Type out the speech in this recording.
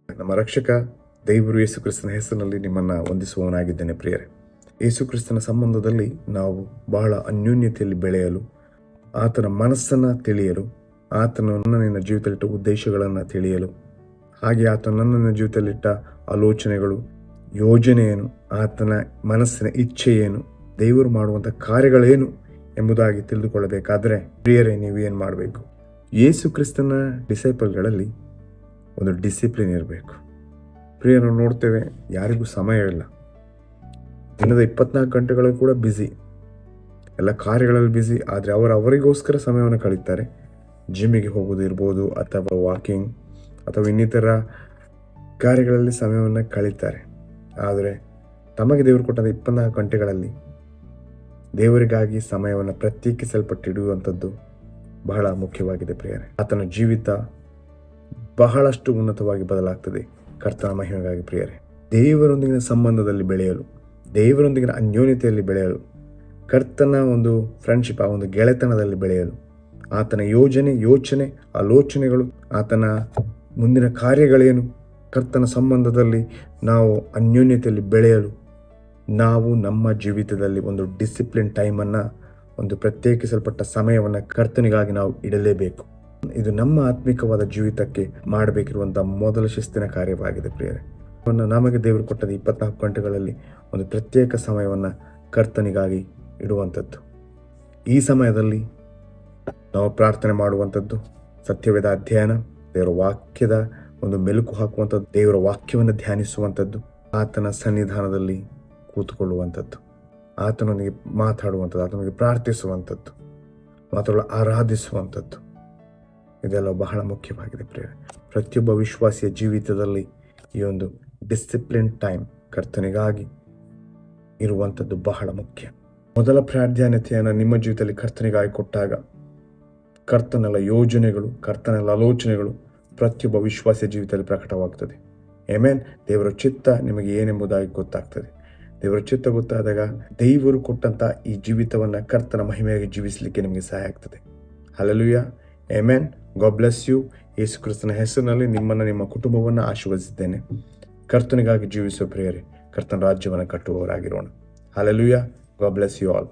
ನಮ್ಮ ರಕ್ಷಕ ದೇವರು ಯೇಸು ಕ್ರಿಸ್ತನ ಹೆಸರಿನಲ್ಲಿ ನಿಮ್ಮನ್ನು ವಂದಿಸುವವನಾಗಿದ್ದೇನೆ ಪ್ರಿಯರೇ. ಯೇಸು ಕ್ರಿಸ್ತನ ಸಂಬಂಧದಲ್ಲಿ ನಾವು ಬಹಳ ಅನ್ಯೋನ್ಯತೆಯಲ್ಲಿ ಬೆಳೆಯಲು, ಆತನ ಮನಸ್ಸನ್ನು ತಿಳಿಯಲು, ಆತನು ನನ್ನ ಜೀವಿತದಲ್ಲಿಟ್ಟ ಉದ್ದೇಶಗಳನ್ನು ತಿಳಿಯಲು, ಹಾಗೆ ಆತನು ನನ್ನ ಜೀವಿತದಲ್ಲಿಟ್ಟ ಆಲೋಚನೆಗಳು, ಯೋಜನೆ ಏನು, ಆತನ ಮನಸ್ಸಿನ ಇಚ್ಛೆ ಏನು, ದೇವರು ಮಾಡುವಂಥ ಕಾರ್ಯಗಳೇನು ಎಂಬುದಾಗಿ ತಿಳಿದುಕೊಳ್ಳಬೇಕಾದ್ರೆ ಪ್ರಿಯರೇ, ನೀವು ಏನು ಮಾಡಬೇಕು? ಯೇಸು ಕ್ರಿಸ್ತನ ಡಿಸೈಪಲ್ಗಳಲ್ಲಿ ಒಂದು ಡಿಸಿಪ್ಲಿನ್ ಇರಬೇಕು. ಪ್ರಿಯರು, ನೋಡ್ತೇವೆ ಯಾರಿಗೂ ಸಮಯವಿಲ್ಲ. ದಿನದ 24 ಗಂಟೆಗಳು ಕೂಡ ಬ್ಯುಸಿ, ಎಲ್ಲ ಕಾರ್ಯಗಳಲ್ಲಿ ಬ್ಯುಸಿ. ಆದರೆ ಅವರಿಗೋಸ್ಕರ ಸಮಯವನ್ನು ಕಳೀತಾರೆ. ಜಿಮ್ಮಿಗೆ ಹೋಗೋದು ಇರ್ಬೋದು, ಅಥವಾ ವಾಕಿಂಗ್, ಅಥವಾ ಇನ್ನಿತರ ಕಾರ್ಯಗಳಲ್ಲಿ ಸಮಯವನ್ನು ಕಳೀತಾರೆ. ಆದರೆ ತಮಗೆ ದೇವರು ಕೊಟ್ಟಂಥ 24 ಗಂಟೆಗಳಲ್ಲಿ ದೇವರಿಗಾಗಿ ಸಮಯವನ್ನು ಪ್ರತ್ಯೇಕಿಸಲ್ಪಟ್ಟಿಡುವಂಥದ್ದು ಬಹಳ ಮುಖ್ಯವಾಗಿದೆ ಪ್ರಿಯರೇ. ಆತನ ಜೀವಿತ ಬಹಳಷ್ಟು ಉನ್ನತವಾಗಿ ಬದಲಾಗ್ತದೆ ಕರ್ತನ ಮಹಿಮೆಗಾಗಿ ಪ್ರಿಯರೇ. ದೇವರೊಂದಿಗಿನ ಸಂಬಂಧದಲ್ಲಿ ಬೆಳೆಯಲು, ದೇವರೊಂದಿಗಿನ ಅನ್ಯೋನ್ಯತೆಯಲ್ಲಿ ಬೆಳೆಯಲು, ಕರ್ತನ ಒಂದು ಫ್ರೆಂಡ್ಶಿಪ್, ಆ ಒಂದು ಗೆಳೆತನದಲ್ಲಿ ಬೆಳೆಯಲು, ಆತನ ಯೋಚನೆ, ಆಲೋಚನೆಗಳು, ಆತನ ಮುಂದಿನ ಕಾರ್ಯಗಳೇನು, ಕರ್ತನ ಸಂಬಂಧದಲ್ಲಿ ನಾವು ಅನ್ಯೋನ್ಯತೆಯಲ್ಲಿ ಬೆಳೆಯಲು ನಾವು ನಮ್ಮ ಜೀವಿತದಲ್ಲಿ ಒಂದು ಡಿಸಿಪ್ಲಿನ್ ಟೈಮನ್ನು, ಒಂದು ಪ್ರತ್ಯೇಕಿಸಲ್ಪಟ್ಟ ಸಮಯವನ್ನು ಕರ್ತನಿಗಾಗಿ ನಾವು ಇಡಲೇಬೇಕು. ಇದು ನಮ್ಮ ಆತ್ಮಿಕವಾದ ಜೀವಿತಕ್ಕೆ ಮಾಡಬೇಕಿರುವಂಥ ಮೊದಲ ಶಿಸ್ತಿನ ಕಾರ್ಯವಾಗಿದೆ ಪ್ರಿಯರೇ. ನಮಗೆ ದೇವರು ಕೊಟ್ಟದ 24 ಗಂಟೆಗಳಲ್ಲಿ ಒಂದು ಪ್ರತ್ಯೇಕ ಸಮಯವನ್ನು ಕರ್ತನಿಗಾಗಿ ಇಡುವಂಥದ್ದು. ಈ ಸಮಯದಲ್ಲಿ ನಾವು ಪ್ರಾರ್ಥನೆ ಮಾಡುವಂಥದ್ದು, ಸತ್ಯವೇದ ಅಧ್ಯಯನ, ದೇವರ ವಾಕ್ಯದ ಒಂದು ಮೆಲುಕು ಹಾಕುವಂಥದ್ದು, ದೇವರ ವಾಕ್ಯವನ್ನು ಧ್ಯಾನಿಸುವಂಥದ್ದು, ಆತನ ಸನ್ನಿಧಾನದಲ್ಲಿ ಕೂತ್ಕೊಳ್ಳುವಂಥದ್ದು, ಆತನೊಂದಿಗೆ ಮಾತಾಡುವಂಥದ್ದು, ಆತನಿಗೆ ಪ್ರಾರ್ಥಿಸುವಂಥದ್ದು, ಮಾತಾಡಲು ಆರಾಧಿಸುವಂಥದ್ದು, ಇದೆಲ್ಲ ಬಹಳ ಮುಖ್ಯವಾಗಿದೆ ಪ್ರಿಯರೇ. ಪ್ರತಿಯೊಬ್ಬ ವಿಶ್ವಾಸಿಯ ಜೀವಿತದಲ್ಲಿ ಈ ಒಂದು ಡಿಸಿಪ್ಲಿನ್ ಟೈಮ್ ಕರ್ತನಿಗಾಗಿ ಇರುವಂಥದ್ದು ಬಹಳ ಮುಖ್ಯ. ಮೊದಲ ಪ್ರಾಧಾನ್ಯತೆಯನ್ನು ನಿಮ್ಮ ಜೀವಿತದಲ್ಲಿ ಕರ್ತನಿಗಾಗಿ ಕೊಟ್ಟಾಗ ಕರ್ತನೆಲ್ಲ ಯೋಜನೆಗಳು, ಕರ್ತನೆಲ್ಲ ಆಲೋಚನೆಗಳು ಪ್ರತಿಯೊಬ್ಬ ವಿಶ್ವಾಸಿಯ ಜೀವಿತದಲ್ಲಿ ಪ್ರಕಟವಾಗ್ತದೆ. ಆಮೆನ್. ದೇವರ ಚಿತ್ತ ನಿಮಗೆ ಏನೆಂಬುದಾಗಿ ಗೊತ್ತಾಗ್ತದೆ. ದೇವರ ಚಿತ್ತ ಗೊತ್ತಾದಾಗ ದೇವರು ಕೊಟ್ಟಂಥ ಈ ಜೀವಿತವನ್ನು ಕರ್ತನ ಮಹಿಮೆಯಾಗಿ ಜೀವಿಸಲಿಕ್ಕೆ ನಿಮಗೆ ಸಹಾಯ ಆಗ್ತದೆ. Hallelujah, amen. God bless you. Yesu ಕ್ರಿಸ್ತನ ಹೆಸರಿನಲ್ಲಿ ನಿಮ್ಮನ್ನು, ನಿಮ್ಮ ಕುಟುಂಬವನ್ನು ಆಶೀರ್ವದಿಸಿದ್ದೇನೆ. ಕರ್ತನಿಗಾಗಿ ಜೀವಿಸುವ ಪ್ರಿಯರೇ, ಕರ್ತನ ರಾಜ್ಯವನ್ನು ಕಟ್ಟುವವರಾಗಿರೋಣ. Hallelujah. God bless you all.